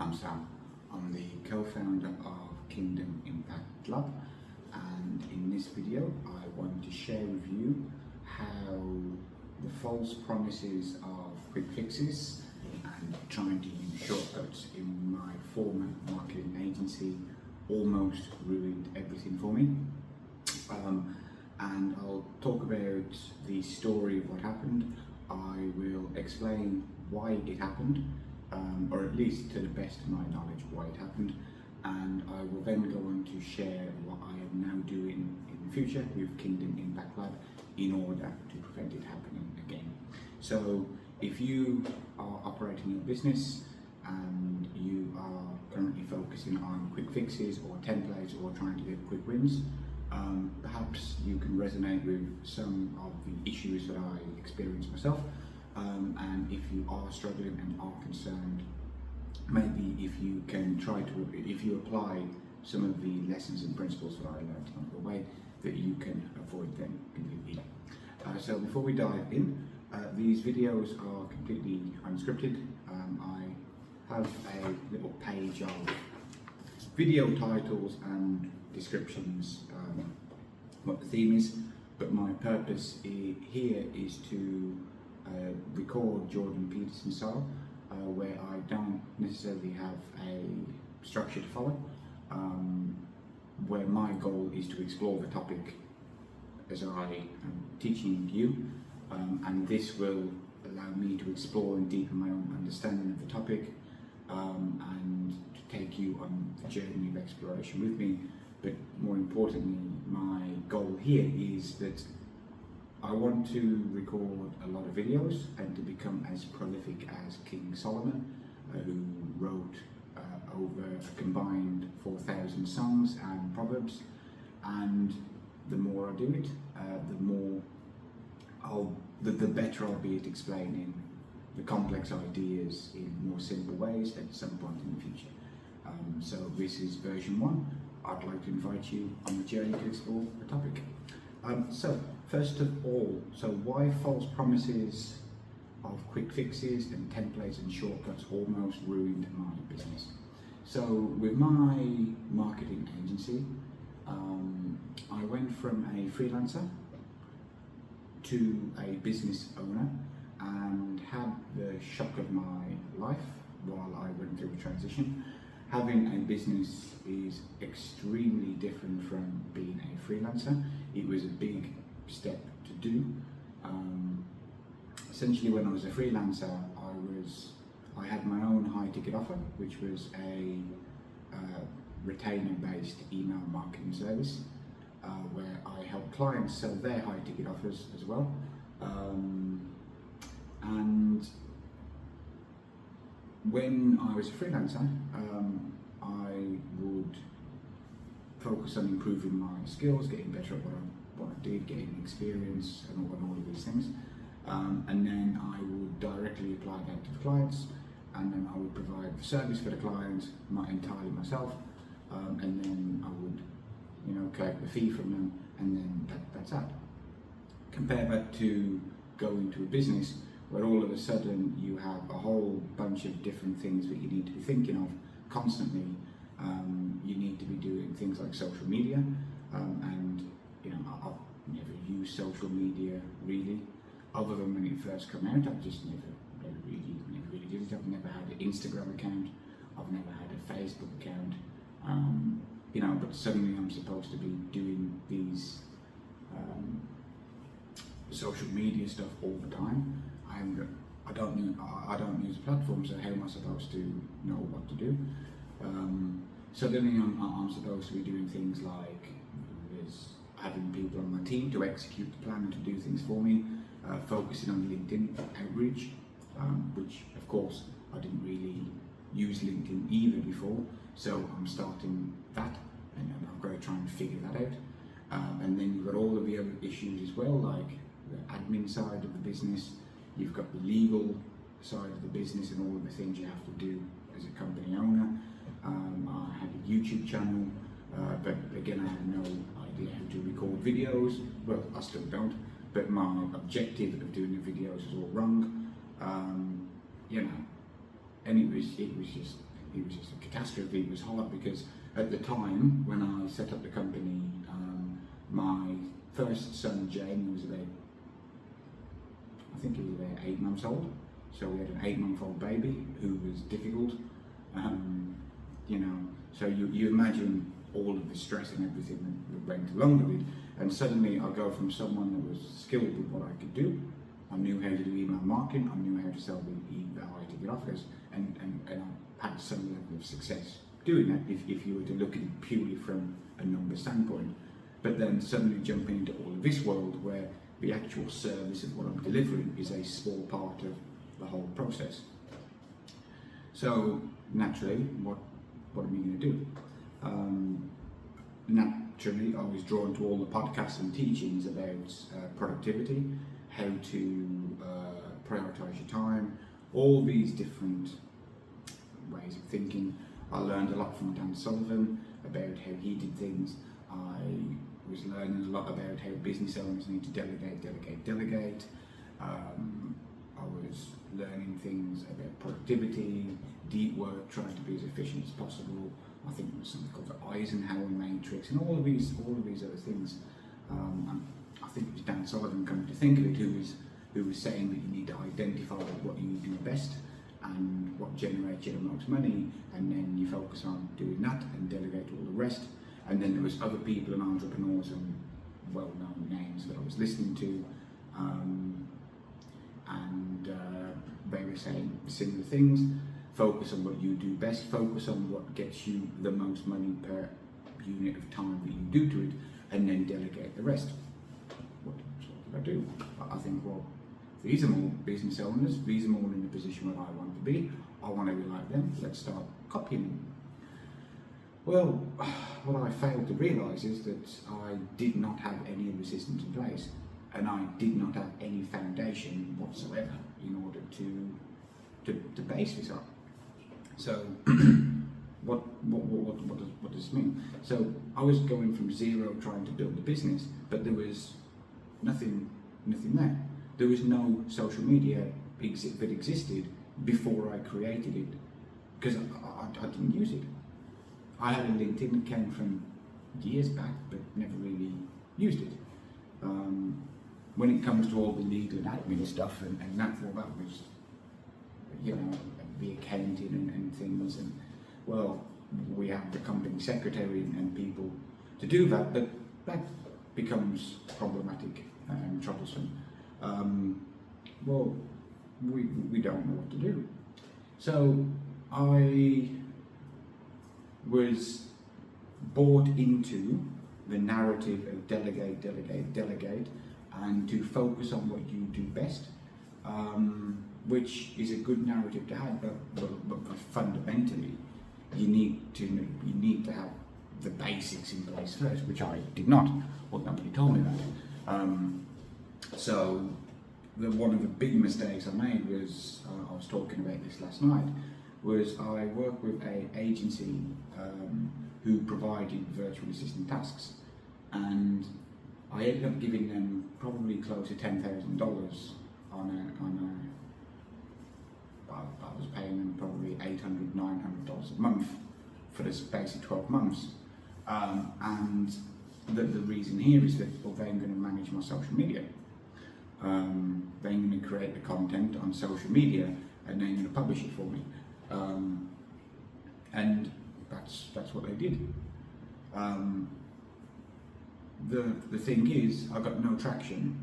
I'm Sam. I'm the co-founder of Kingdom Impact Lab, and in this video I want to share with you how the false promises of quick fixes and trying to use shortcuts in my former marketing agency almost ruined everything for me. And I'll talk about the story of what happened. I will explain why it happened, or at least to the best of my knowledge why it happened, and I will then go on to share what I am now doing in the future with Kingdom Impact Lab in order to prevent it happening again. So if you are operating your business and you are currently focusing on quick fixes or templates or trying to get quick wins, perhaps you can resonate with some of the issues that I experienced myself, and if you are struggling and are concerned, maybe if you apply some of the lessons and principles that I learned along the way, that you can avoid them completely. So before we dive in, these videos are completely unscripted. I have a little page of video titles and descriptions, what the theme is, but my purpose here is to record Jordan Peterson style, where I don't necessarily have a structure to follow, where my goal is to explore the topic as I am teaching you, and this will allow me to explore and deepen my own understanding of the topic, and to take you on the journey of exploration with me. But more importantly, my goal here is that I want to record a lot of videos and to become as prolific as King Solomon, who wrote over a combined 4,000 songs and proverbs. And the more I do it, the better I'll be at explaining the complex ideas in more simple ways at some point in the future. So this is version 1. I'd like to invite you on the journey to explore the topic. So first of all, why false promises of quick fixes and templates and shortcuts almost ruined my business? So with my marketing agency, I went from a freelancer to a business owner and had the shock of my life while I went through the transition. Having a business is extremely different from being a freelancer. It was a big step to do. Essentially, when I was a freelancer, I had my own high ticket offer, which was a retainer-based email marketing service, where I helped clients sell their high ticket offers as well. And when I was a freelancer, I would focus on improving my skills, getting better at what I did, getting experience and all of these things. And then I would directly apply that to the clients, and then I would provide the service for the client entirely myself, and then I would collect the fee from them, and then that's that. Compare that to going to a business where all of a sudden you have a whole bunch of different things that you need to be thinking of constantly. You need to be doing things like social media, and I've never used social media really, other than when it first came out. I've just never really did it. I've never had an Instagram account. I've never had a Facebook account. But suddenly I'm supposed to be doing these social media stuff all the time. I don't use platforms, so how am I supposed to know what to do? Suddenly I'm supposed to be doing things like having people on my team to execute the plan and to do things for me, focusing on LinkedIn outreach, which of course I didn't really use LinkedIn either before, so I'm starting that, and I've got to try and figure that out. And then you've got all of the other issues as well, like the admin side of the business. You've got the legal side of the business and all of the things you have to do as a company owner. I had a YouTube channel, but again I had no idea how to record videos. Well, I still don't, but my objective of doing the videos is all wrong. And it was just it was just a catastrophe. It was hard because at the time when I set up the company, my first son Jamie was about, I think he was about 8 months old. So we had an 8-month-old baby who was difficult. You know, so you imagine all of the stress and everything that went along with it. And suddenly I go from someone that was skilled with what I could do. I knew how to do email marketing, I knew how to sell the high ticket offers, and I had some level of success doing that if you were to look at it purely from a number standpoint. But then suddenly jumping into all of this world where the actual service of what I'm delivering is a small part of the whole process. So naturally, what am I going to do? Naturally, I was drawn to all the podcasts and teachings about productivity, how to prioritize your time, all these different ways of thinking. I learned a lot from Dan Sullivan about how he did things. I was learning a lot about how business owners need to delegate. I was learning things about productivity, deep work, trying to be as efficient as possible. I think there was something called the Eisenhower Matrix, and all of these other things. I think it was Dan Sullivan, coming to think of it, who was saying that you need to identify what you do best and what generates you the most money, and then you focus on doing that and delegate all the rest. And then there was other people and entrepreneurs and well-known names that I was listening to, and they were saying similar things. Focus on what you do best, focus on what gets you the most money per unit of time that you do to it, and then delegate the rest. What did I do? I think, well, these are all business owners, these are all in the position where I want to be, I want to be like them, let's start copying them. Well, what I failed to realise is that I did not have any of the systems in place, and I did not have any foundation whatsoever in order to base this on. So, what does this mean? So I was going from zero trying to build a business, but there was nothing there. There was no social media that existed before I created it, because I didn't use it. I had a LinkedIn account from years back, but never really used it. When it comes to all the legal and admin stuff and that, well, that was, you know, the accounting and things, and well, we have the company secretary and people to do that, but that becomes problematic and troublesome. Well, we don't know what to do. So I was bought into the narrative of delegate, and to focus on what you do best, which is a good narrative to have, but fundamentally you need to have the basics in place first, which I did not. Well, nobody told me that. So one of the big mistakes I made was, I was talking about this last night, was I worked with an agency who provided virtual assistant tasks, and I ended up giving them probably close to $10,000 I was paying them probably $800, $900 a month for this basic 12 months. And the reason here is that, well, they're going to manage my social media. They're going to create the content on social media, and they're going to publish it for me. And that's what they did. The thing is, I got no traction.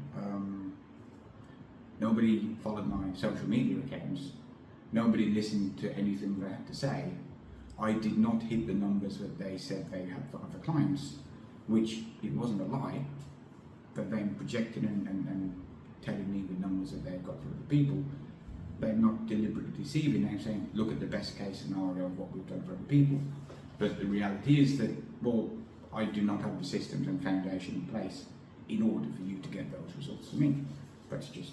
Nobody followed my social media accounts. Nobody listened to anything that I had to say. I did not hit the numbers that they said they had for other clients, which it wasn't a lie, but then projecting and telling me the numbers that they've got for other people. They're not deliberately deceiving, they're saying, look at the best case scenario of what we've done for other people. But the reality is that, well, I do not have the systems and foundation in place in order for you to get those results to me. That's just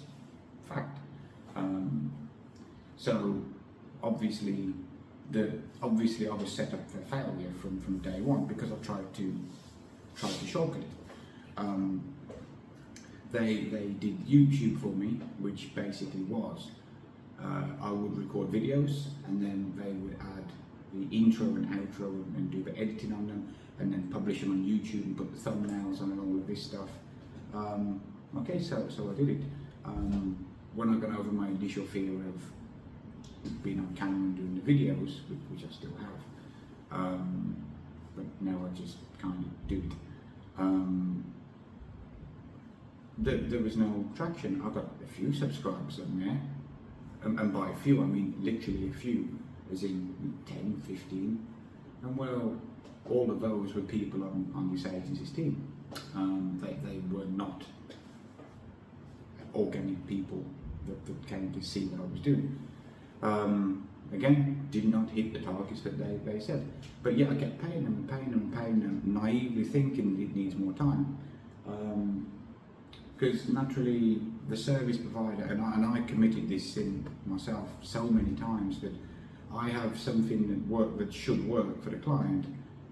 fact. So obviously I was set up for failure from day one, because I tried to shortcut it. They did YouTube for me, which basically was I would record videos, and then they would add the intro and outro and do the editing on them, and then publish them on YouTube and put the thumbnails on and all of this stuff. Okay, so I did it. When I got over my initial fear of being on camera and doing the videos, which I still have, but now I just kind of do it. There was no traction. I got a few subscribers on there, and by a few I mean literally a few, as in 10, 15, and well, all of those were people on this agency's team. They were not organic people that came to see what I was doing. Again, did not hit the targets that they said. But yeah, I kept paying them, naively thinking it needs more time. Because naturally, the service provider, and I committed this sin myself so many times, that I have something that should work for the client,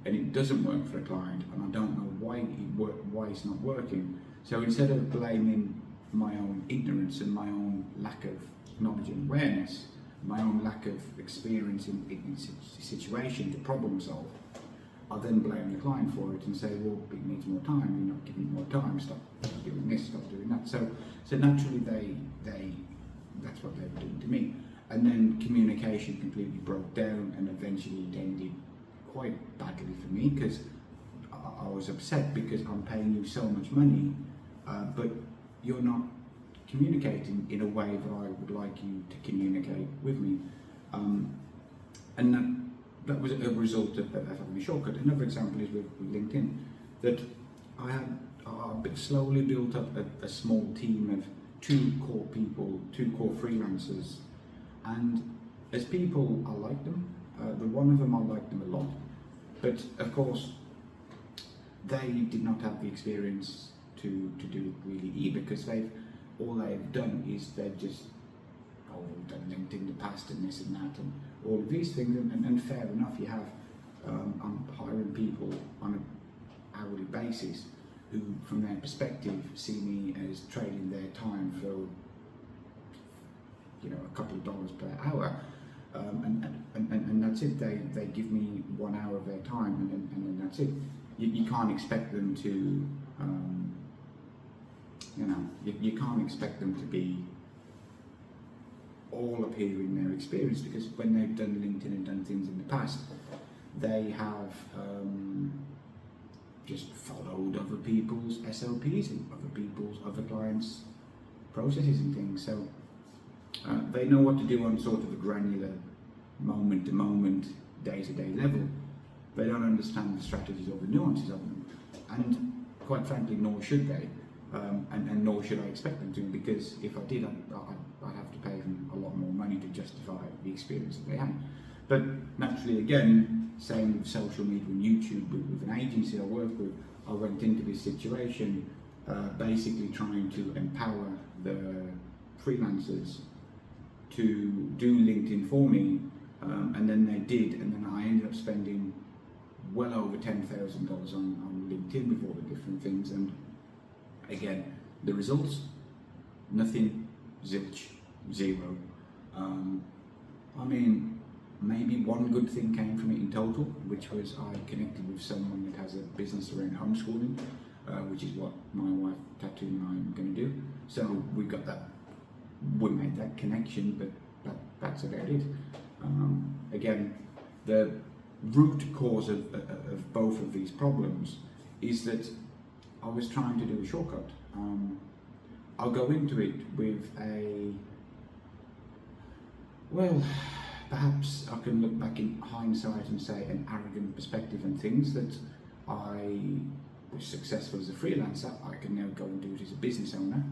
and it doesn't work for the client, and I don't know why it's not working. So instead of blaming my own ignorance and my own lack of knowledge and awareness, my own lack of experience in situation to problem solve, I then blame the client for it and say, well, it needs more time, you're not giving more time, stop doing this, stop doing that. So naturally that's what they were doing to me. And then communication completely broke down, and eventually it ended quite badly for me, because I was upset because I'm paying you so much money, but you're not communicating in a way that I would like you to communicate with me. And that was a result of having a shortcut. Another example is with LinkedIn, that I had slowly built up a small team of 2 core people, 2 core freelancers, and as people, I liked them. The one of them, I liked them a lot, but of course they did not have the experience to do it really either, because all they've done is they've just done LinkedIn in the past and this and that and all of these things, and fair enough, you have. I'm hiring people on an hourly basis who, from their perspective, see me as trading their time for a couple of dollars per hour, and that's it. They give me 1 hour of their time, and then that's it. You can't expect them to you can't expect them to be all up here in their experience, because when they've done LinkedIn and done things in the past, they have just followed other people's SOPs and other clients' processes and things. So they know what to do on sort of a granular, moment-to-moment, day-to-day level. They don't understand the strategies or the nuances of them, and quite frankly, nor should they. And nor should I expect them to, because if I did, I'd have to pay them a lot more money to justify the experience that they had. But naturally, again, same with social media and YouTube, with an agency I work with, I went into this situation basically trying to empower the freelancers to do LinkedIn for me, and then they did, and then I ended up spending well over $10,000 on LinkedIn with all the different things, and again, the results, nothing, zilch, zero. I mean, maybe one good thing came from it in total, which was I connected with someone that has a business around homeschooling, which is what my wife, Tattoo, and I am going to do. So we made that connection, but that's about it. Again, the root cause of both of these problems is that I was trying to do a shortcut. I'll go into it with perhaps I can look back in hindsight and say an arrogant perspective on things, that I was successful as a freelancer, I can now go and do it as a business owner,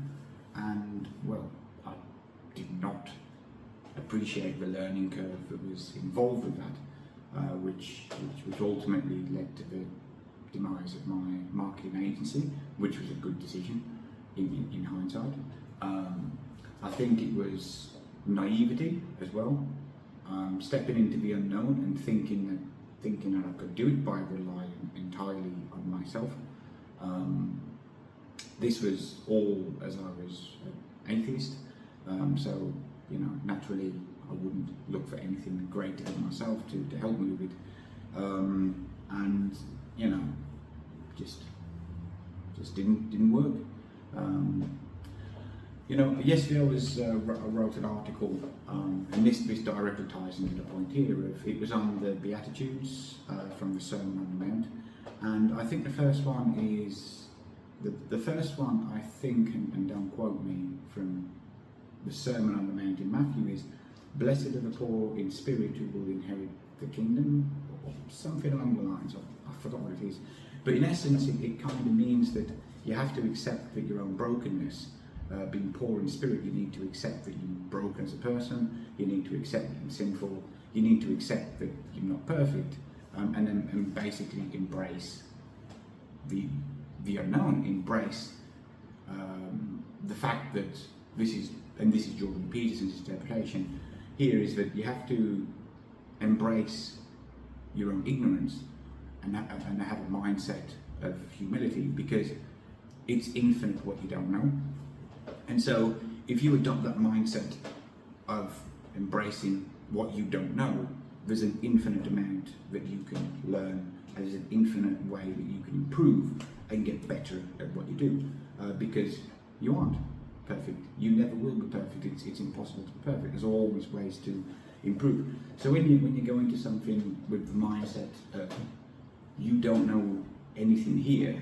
and well, I did not appreciate the learning curve that was involved with that, which ultimately led to the demise of my marketing agency, which was a good decision in hindsight. I think it was naivety as well, stepping into the unknown and thinking that I could do it by relying entirely on myself. This was all as I was an atheist, so naturally I wouldn't look for anything greater than myself to help me with it. And you know, just didn't work. You know, yesterday I wrote an article, and this directly ties into the point here of, it was on the Beatitudes from the Sermon on the Mount, and I think the first one is, the first one I think, and don't quote me, from the Sermon on the Mount in Matthew is, "Blessed are the poor in spirit who will inherit the kingdom," or something along the lines of, I forgot what it is. But in essence, it kind of means that you have to accept that your own brokenness, being poor in spirit, you need to accept that you're broken as a person, you need to accept that you're sinful, you need to accept that you're not perfect, and basically embrace the unknown, embrace the fact that this is Jordan Peterson's interpretation here, is that you have to embrace your own ignorance and have a mindset of humility, because it's infinite what you don't know. And so if you adopt that mindset of embracing what you don't know, there's an infinite amount that you can learn, and there's an infinite way that you can improve and get better at what you do, because you aren't perfect. You never will be perfect. It's impossible to be perfect. There's always ways to improve. So when you go into something with the mindset of you don't know anything here,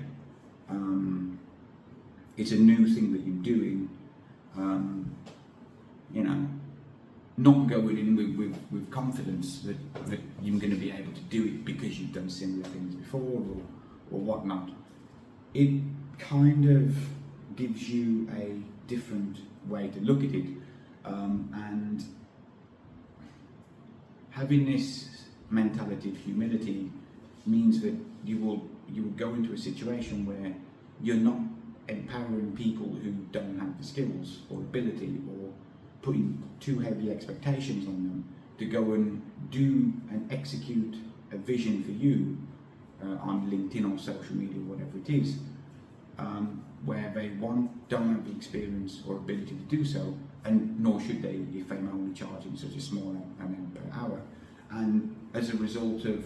it's a new thing that you're doing, you know, not going in with confidence that you're going to be able to do it because you've done similar things before or whatnot. It kind of gives you a different way to look at it, and having this mentality of humility means that you will go into a situation where you're not empowering people who don't have the skills or ability, or putting too heavy expectations on them to go and do and execute a vision for you on LinkedIn or social media, whatever it is, where they don't have the experience or ability to do so, and nor should they if they're only charging such a small amount per hour. And as a result of,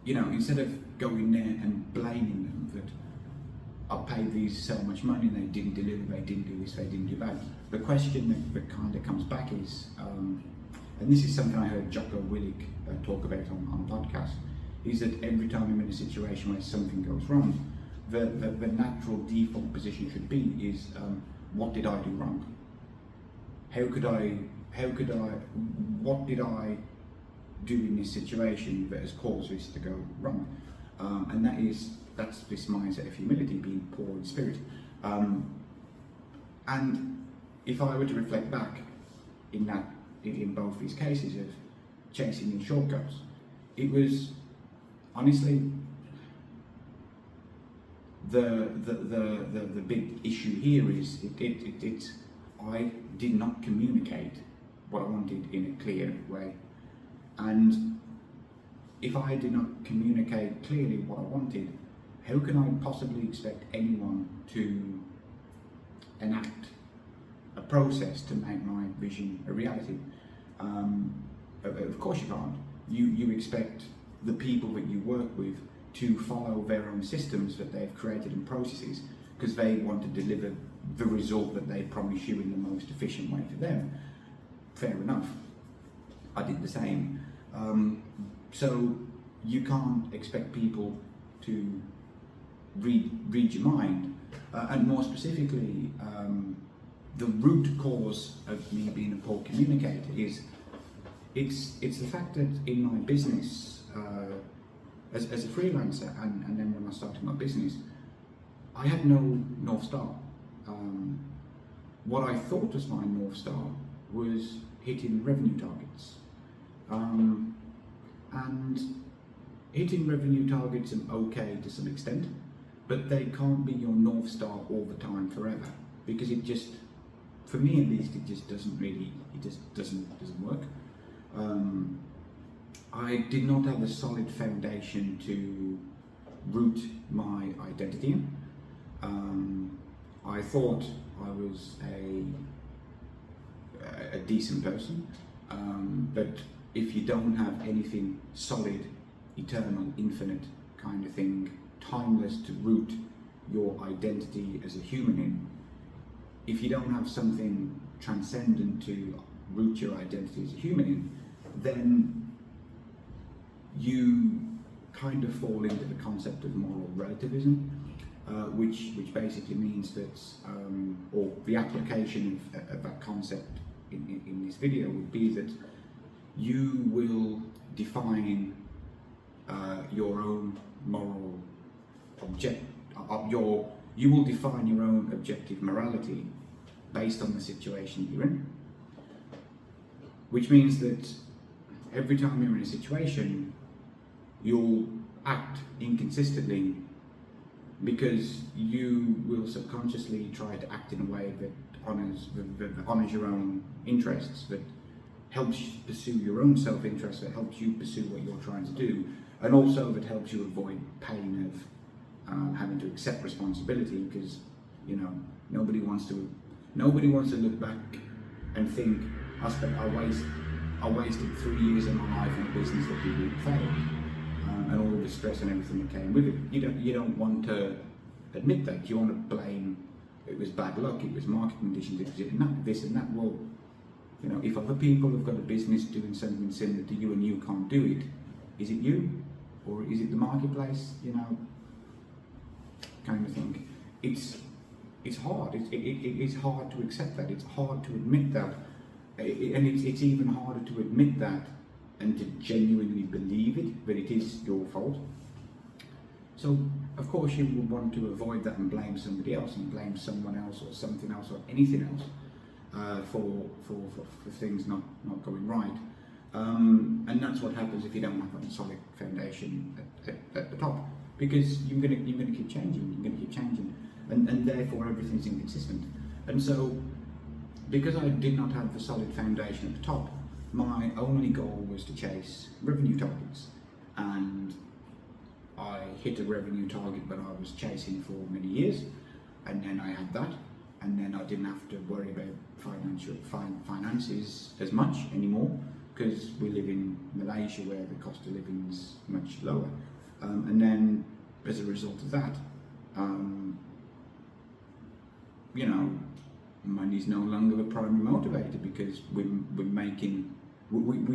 you know, instead of going there and blaming them that I paid these so much money and they didn't deliver, they didn't do this, they didn't do that, the question that kind of comes back is, and this is something I heard Jocko Willink talk about on a podcast, is that every time I'm in a situation where something goes wrong, the natural default position should be is, what did I do wrong? What did I do in this situation that has caused this to go wrong? And that's this mindset of humility, being poor in spirit. And if I were to reflect back in both these cases of chasing these shortcuts, it was honestly the big issue here is I did not communicate what I wanted in a clear way. And if I did not communicate clearly what I wanted, how can I possibly expect anyone to enact a process to make my vision a reality? Of course you can't. You expect the people that you work with to follow their own systems that they've created and processes, because they want to deliver the result that they promise you in the most efficient way for them. Fair enough. I did the same. So you can't expect people to read your mind, and more specifically, the root cause of me being a poor communicator is it's the fact that in my business, as a freelancer, and then when I started my business, I had no North Star. What I thought was my North Star was hitting revenue targets. And hitting revenue targets are okay to some extent, but they can't be your North Star all the time forever, because it just, for me at least, it just doesn't work. I did not have a solid foundation to root my identity in. I thought I was a decent person. But if you don't have anything solid, eternal, infinite kind of thing, timeless to root your identity as a human in, if you don't have something transcendent to root your identity as a human in, then you kind of fall into the concept of moral relativism, which basically means that, or the application of that concept in this video would be that you will define your own moral you will define your own objective morality based on the situation you're in, which means that every time you're in a situation, you'll act inconsistently because you will subconsciously try to act in a way that honours your own interests, that helps you pursue your own self-interest, that helps you pursue what you're trying to do, and also that helps you avoid pain of having to accept responsibility, because nobody wants to look back and think I wasted 3 years of my life in a business that didn't fail, and all of the stress and everything that came with it. You don't want to admit that. You want to blame it was bad luck, it was market conditions, it was this and that. Well, if other people have got a business doing something similar to you and you can't do it, is it you or is it the marketplace? Kind of thing. It's hard. It's hard to accept that. It's hard to admit that, and it's even harder to admit that and to genuinely believe that it is your fault. So of course you will want to avoid that and blame somebody else and blame someone else or something else or anything else for things not going right. And that's what happens if you don't have a solid foundation at the top, because you're gonna keep changing, and therefore everything's inconsistent. And so, because I did not have the solid foundation at the top, my only goal was to chase revenue targets, and I hit a revenue target that I was chasing for many years, and then I had that, and then I didn't have to worry about finances as much anymore, because we live in Malaysia where the cost of living is much lower. And then as a result of that, money's no longer the primary motivator, because we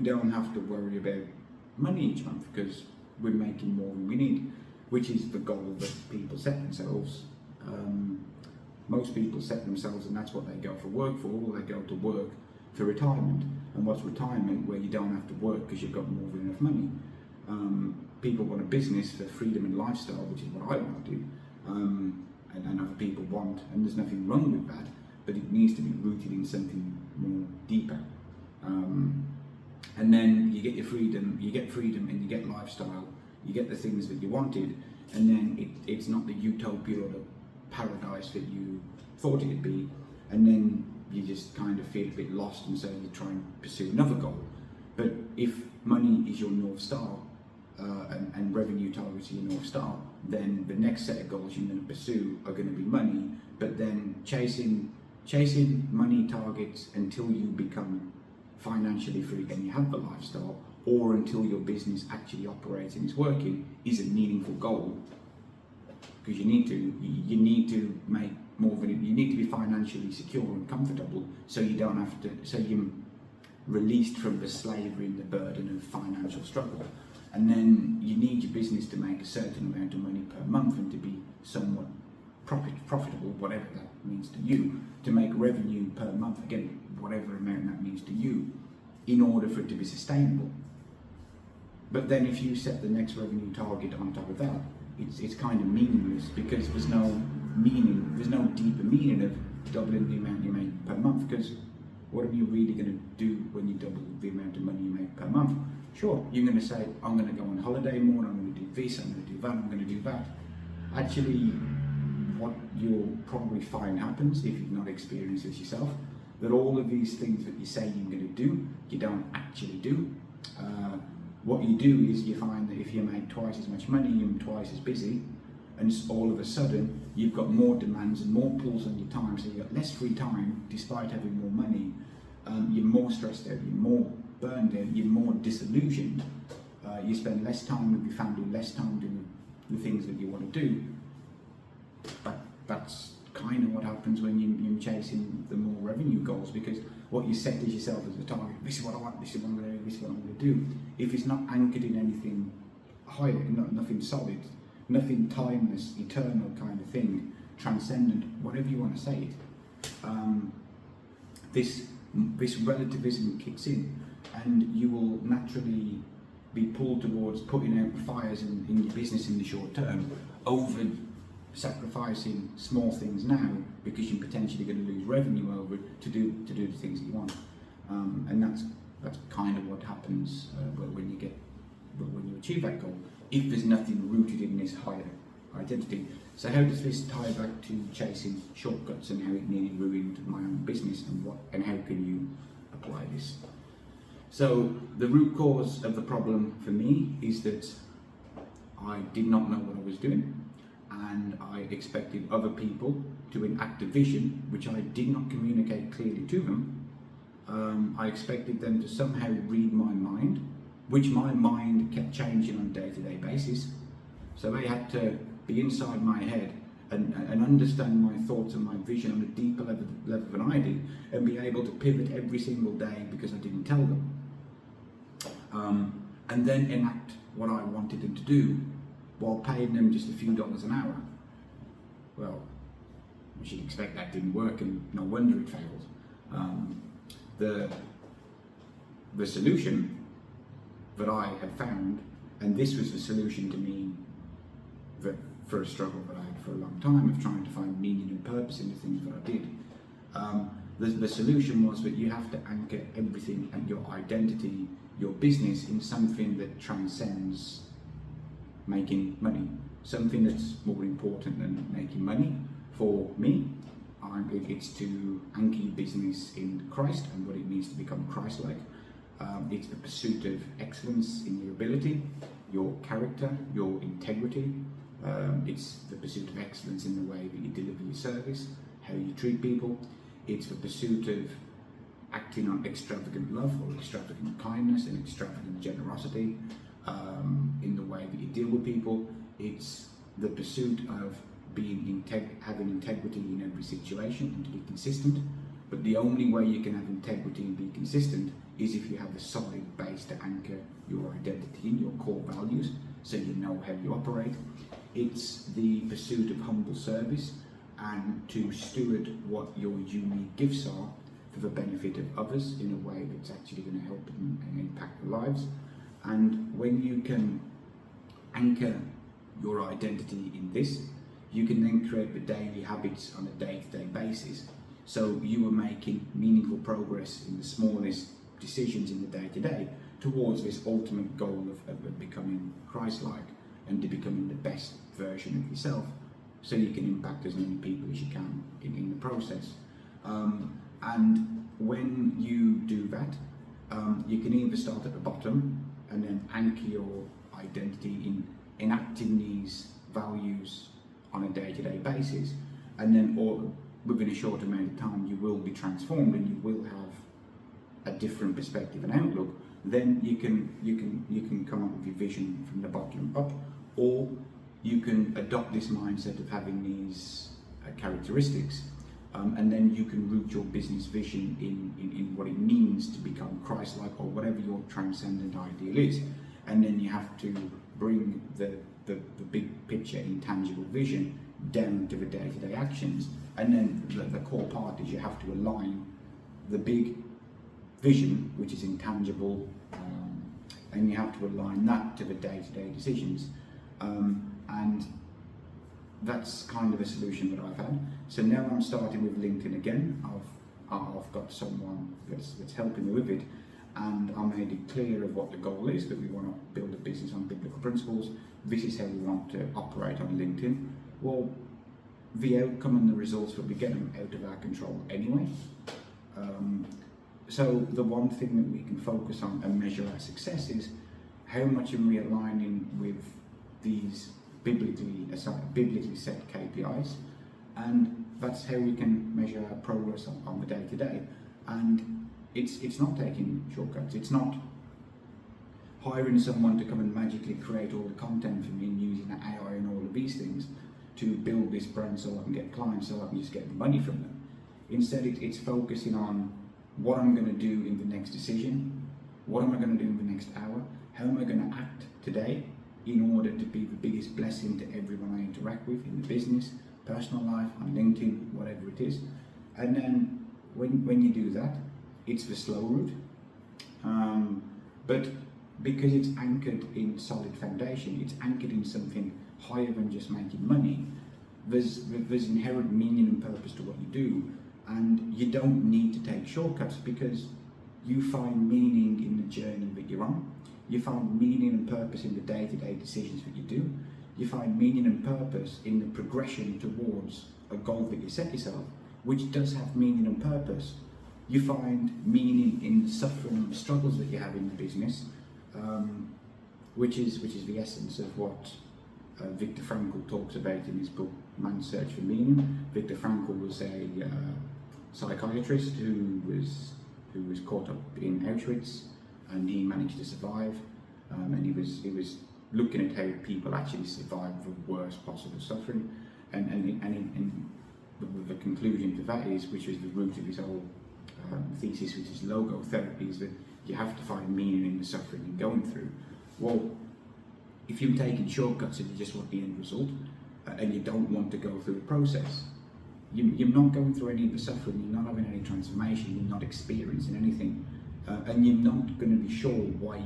don't have to worry about money each month because we're making more than we need, which is the goal that people set themselves. Most people set themselves, and that's what they go for work for. They go to work for retirement. And what's retirement? Where you don't have to work because you've got more than enough money. People want a business for freedom and lifestyle, which is what I want to do, and other people want, and there's nothing wrong with that, but it needs to be rooted in something more deeper. And then you get your freedom, and you get lifestyle, you get the things that you wanted, and then it's not the utopia or the paradise that you thought it'd be, and then you just kind of feel a bit lost, and so you try and pursue another goal. But if money is your North Star, and revenue targets are your North Star, then the next set of goals you're going to pursue are going to be money, but then chasing money targets until you become financially free and you have the lifestyle, or until your business actually operates and is working, is a meaningful goal, because you need to make more than you need to be financially secure and comfortable, so you don't have to, so you're released from the slavery and the burden of financial struggle. And then you need your business to make a certain amount of money per month and to be somewhat profitable, whatever that means to you, to make revenue per month, again, whatever amount that means to you, in order for it to be sustainable. But then if you set the next revenue target on top of that, it's kind of meaningless, because there's no deeper meaning of doubling the amount you make per month, because what are you really going to do when you double the amount of money you make per month? Sure, you're going to say, I'm going to go on holiday more, I'm going to do this, I'm going to do that, I'm going to do that. Actually, what you'll probably find happens, if you've not experienced this yourself, that all of these things that you say you're going to do, you don't actually do. What you do is you find that if you make twice as much money, you're twice as busy, and all of a sudden you've got more demands and more pulls on your time, so you've got less free time despite having more money, you're more stressed out, you're more burned out, you're more disillusioned, you spend less time with your family, less time doing the things that you want to do. But that's kind of what happens when you're chasing the more revenue goals, because what you set as yourself as a target, this is what I want, this is what I'm going to do, this is what I'm going to do. If it's not anchored in anything higher, nothing solid, nothing timeless, eternal kind of thing, transcendent, whatever you want to say it, this relativism kicks in, and you will naturally be pulled towards putting out fires in your business in the short term over sacrificing small things now because you're potentially going to lose revenue over it to do the things that you want, and that's kind of what happens when you achieve that goal. If there's nothing rooted in this higher identity. So how does this tie back to chasing shortcuts and how it nearly ruined my own business, and how can you apply this? So the root cause of the problem for me is that I did not know what I was doing, and I expected other people to enact a vision which I did not communicate clearly to them. I expected them to somehow read my mind, which my mind kept changing on a day-to-day basis. So they had to be inside my head and understand my thoughts and my vision on a deeper level than I did, and be able to pivot every single day because I didn't tell them. And then enact what I wanted them to do while paying them just a few dollars an hour. Well, you should expect that didn't work, and no wonder it failed. The solution that I had found, and this was the solution to me for a struggle that I had for a long time of trying to find meaning and purpose in the things that I did. The solution was that you have to anchor everything and your identity, your business, in something that transcends making money, something that's more important than making money. For me, it's to anchor your business in Christ and what it means to become Christ-like. It's the pursuit of excellence in your ability, your character, your integrity. It's the pursuit of excellence in the way that you deliver your service, how you treat people. It's the pursuit of acting on extravagant love or extravagant kindness and extravagant generosity in the way that you deal with people. It's the pursuit of having integrity in every situation and to be consistent. But the only way you can have integrity and be consistent is if you have a solid base to anchor your identity in, your core values, so you know how you operate. It's the pursuit of humble service and to steward what your unique gifts are for the benefit of others in a way that's actually going to help and impact their lives. And when you can anchor your identity in this, you can then create the daily habits on a day-to-day basis. So you are making meaningful progress in the smallest decisions in the day-to-day towards this ultimate goal of becoming Christ-like and to becoming the best version of yourself, so you can impact as many people as you can in the process. And when you do that, you can either start at the bottom and then anchor your identity in enacting these values on a day-to-day basis, and then within a short amount of time you will be transformed and you will have a different perspective and outlook. Then you can come up with your vision from the bottom up, or you can adopt this mindset of having these characteristics, and then you can root your business vision in what it means to become Christ-like, or whatever your transcendent ideal is. And then you have to bring the big picture, intangible vision down to the day-to-day actions. And then the core part is you have to align the big vision, which is intangible, and you have to align that to the day-to-day decisions. And that's kind of a solution that I've had. So now I'm starting with LinkedIn again. I've got someone that's helping me with it, and I made it clear of what the goal is, that we want to build a business on biblical principles. This is how we want to operate on LinkedIn. Well, the outcome and the results that we get are out of our control anyway. So the one thing that we can focus on and measure our success is how much are we aligning with these biblically set KPIs, and that's how we can measure our progress on the day-to-day. And It's not taking shortcuts. It's not hiring someone to come and magically create all the content for me and using AI and all of these things to build this brand so I can get clients, so I can just get money from them. Instead, it's focusing on what I'm going to do in the next decision, what am I going to do in the next hour, how am I going to act today in order to be the biggest blessing to everyone I interact with in the business, personal life, on LinkedIn, whatever it is. And then when you do that, it's the slow route. But because it's anchored in solid foundation, it's anchored in something higher than just making money, there's inherent meaning and purpose to what you do, and you don't need to take shortcuts because you find meaning in the journey that you're on. You find meaning and purpose in the day-to-day decisions that you do. You find meaning and purpose in the progression towards a goal that you set yourself, which does have meaning and purpose. You find meaning in the suffering and the struggles that you have in the business, which is the essence of what Viktor Frankl talks about in his book Man's Search for Meaning. Viktor Frankl was a psychiatrist who was caught up in Auschwitz, and he managed to survive. And he was looking at how people actually survive the worst possible suffering, and the conclusion to that is, which is the root of his whole thesis, which is logotherapy, is that you have to find meaning in the suffering you're going through. Well, if you're taking shortcuts and you just want the end result, and you don't want to go through the process, you're not going through any of the suffering, you're not having any transformation, you're not experiencing anything, and you're not going to be sure why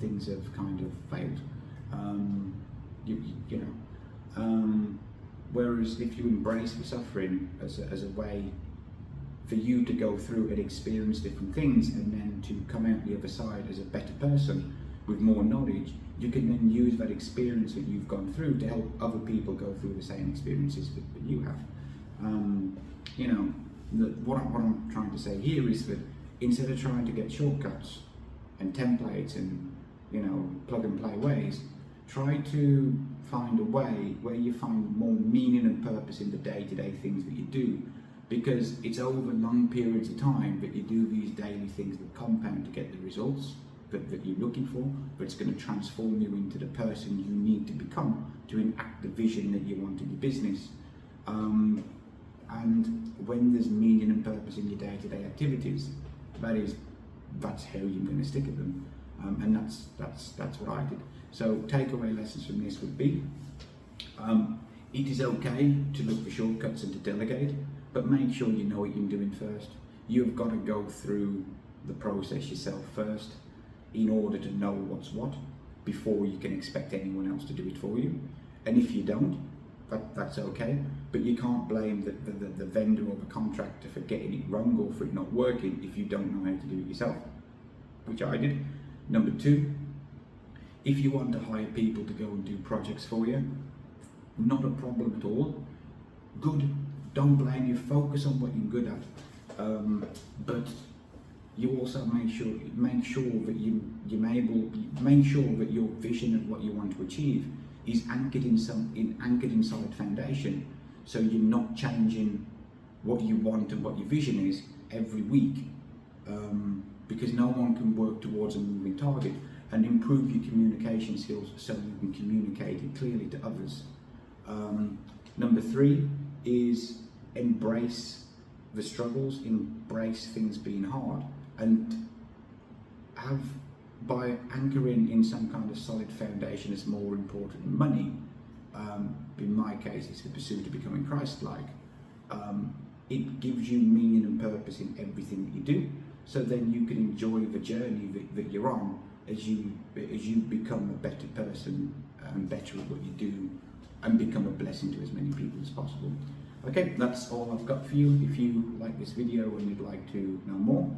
things have kind of failed. Whereas if you embrace the suffering as a way for you to go through and experience different things, and then to come out the other side as a better person with more knowledge, you can then use that experience that you've gone through to help other people go through the same experiences that you have. What I'm trying to say here is that instead of trying to get shortcuts and templates and plug and play ways, try to find a way where you find more meaning and purpose in the day-to-day things that you do, because it's over long periods of time that you do these daily things that compound to get the results that you're looking for, but it's going to transform you into the person you need to become to enact the vision that you want in your business. And when there's meaning and purpose in your day-to-day activities, that's how you're going to stick at them. And that's what I did. So takeaway lessons from this would be, it is okay to look for shortcuts and to delegate, but make sure you know what you're doing first. You've got to go through the process yourself first in order to know what's what before you can expect anyone else to do it for you. And if you don't, that's okay, but you can't blame the vendor or the contractor for getting it wrong or for it not working if you don't know how to do it yourself, which I did. Number two, if you want to hire people to go and do projects for you, not a problem at all. Good, don't blame you, focus on what you're good at, but you also make sure that your vision of what you want to achieve is anchored in solid foundation, so you're not changing what you want and what your vision is every week, because no one can work towards a moving target. And improve your communication skills so you can communicate it clearly to others. Number three is embrace the struggles, embrace things being hard, and by anchoring in some kind of solid foundation is more important than money. In my case, it's the pursuit of becoming Christ-like. It gives you meaning and purpose in everything that you do, so then you can enjoy the journey that you're on as you become a better person and better at what you do, and become a blessing to as many people as possible. Okay, that's all I've got for you. If you like this video and you'd like to know more,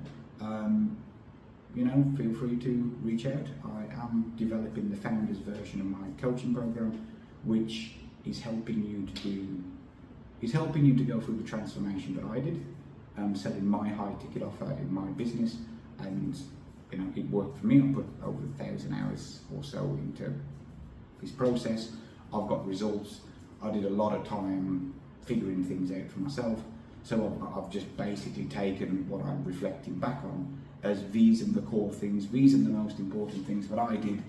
feel free to reach out. I am developing the founder's version of my coaching program, which is helping you to go through the transformation that I did, selling my high ticket offer in my business, and it worked for me. I put over 1,000 hours or so into this process. I've got results. I did a lot of time figuring things out for myself. So I've just basically taken what I'm reflecting back on as these are the core things, these are the most important things that I did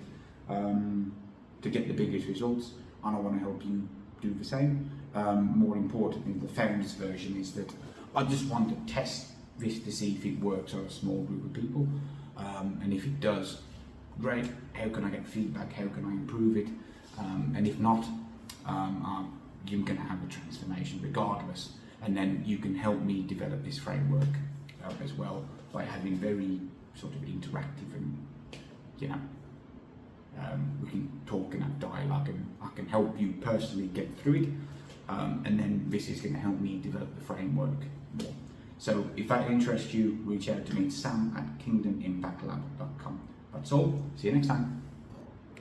to get the biggest results, and I want to help you do the same. More importantly, the founders version is that I just want to test this to see if it works on a small group of people, and if it does, great. How can I get feedback? How can I improve it? And if not, you're going to have a transformation regardless, and then you can help me develop this framework as well by having very sort of interactive and, you know, we can talk and have dialogue, and I can help you personally get through it, and then this is going to help me develop the framework more. So if that interests you, reach out to me, sam@kingdomimpactlab.com. That's all. See you next time.